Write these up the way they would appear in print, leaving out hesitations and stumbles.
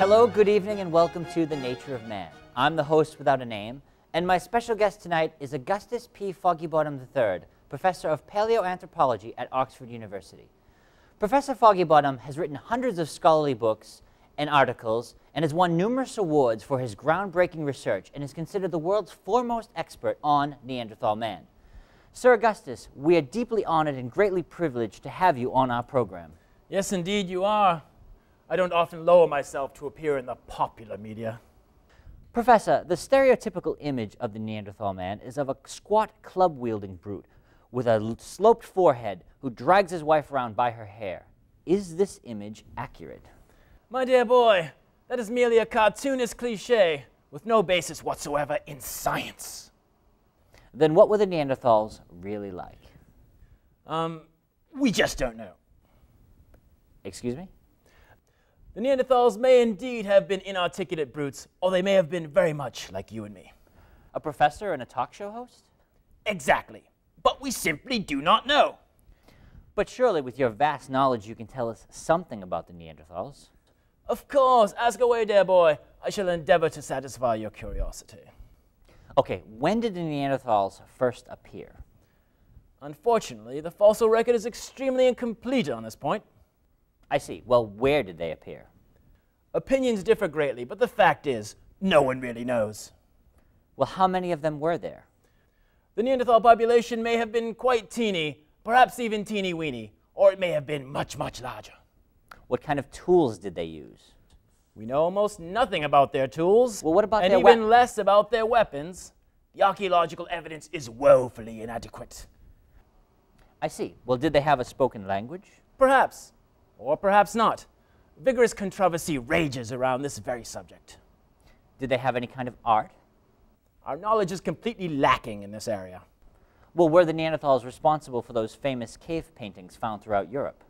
Hello, good evening, and welcome to The Nature of Man. I'm the host without a name, and my special guest tonight is Augustus P. Foggy-Bottom III, Professor of Paleoanthropology at Oxford University. Professor Foggy-Bottom has written hundreds of scholarly books and articles and has won numerous awards for his groundbreaking research and is considered the world's foremost expert on Neanderthal man. Sir Augustus, we are deeply honored and greatly privileged to have you on our program. Yes, indeed you are. I don't often lower myself to appear in the popular media. Professor, the stereotypical image of the Neanderthal man is of a squat, club-wielding brute with a sloped forehead who drags his wife around by her hair. Is this image accurate? My dear boy, that is merely a cartoonist cliché with no basis whatsoever in science. Then what were the Neanderthals really like? We just don't know. Excuse me? The Neanderthals may indeed have been inarticulate brutes, or they may have been very much like you and me. A professor and a talk show host? Exactly. But we simply do not know. But surely with your vast knowledge you can tell us something about the Neanderthals. Of course, ask away, dear boy. I shall endeavor to satisfy your curiosity. Okay, when did the Neanderthals first appear? Unfortunately, the fossil record is extremely incomplete on this point. I see. Well, where did they appear? Opinions differ greatly, but the fact is, no one really knows. Well, how many of them were there? The Neanderthal population may have been quite teeny, perhaps even teeny-weeny, or it may have been much, much larger. What kind of tools did they use? We know almost nothing about their tools, Well, what about and their even less about their weapons. The archaeological evidence is woefully inadequate. I see. Well, did they have a spoken language? Perhaps, or perhaps not. Vigorous controversy rages around this very subject. Did they have any kind of art? Our knowledge is completely lacking in this area. Well, were the Neanderthals responsible for those famous cave paintings found throughout Europe?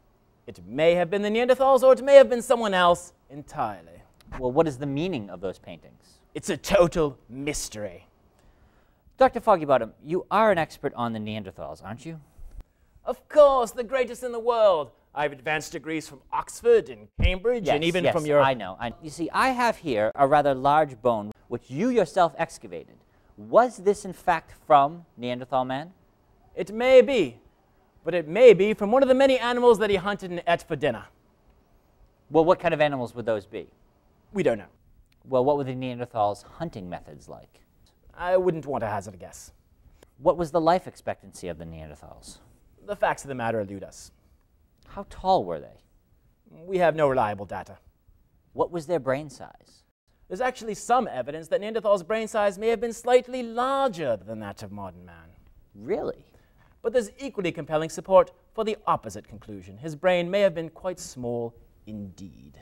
It may have been the Neanderthals, or it may have been someone else entirely. Well, what is the meaning of those paintings? It's a total mystery. Dr. Foggy-Bottom, you are an expert on the Neanderthals, aren't you? Of course, the greatest in the world. I have advanced degrees from Oxford and Cambridge, and even from Europe. I know. You see, I have here a rather large bone which you yourself excavated. Was this in fact from Neanderthal man? It may be, but it may be from one of the many animals that he hunted and ate for dinner. Well, what kind of animals would those be? We don't know. Well, what were the Neanderthals' hunting methods like? I wouldn't want to hazard a guess. What was the life expectancy of the Neanderthals? The facts of the matter elude us. How tall were they? We have no reliable data. What was their brain size? There's actually some evidence that Neanderthal's brain size may have been slightly larger than that of modern man. Really? But there's equally compelling support for the opposite conclusion. His brain may have been quite small indeed.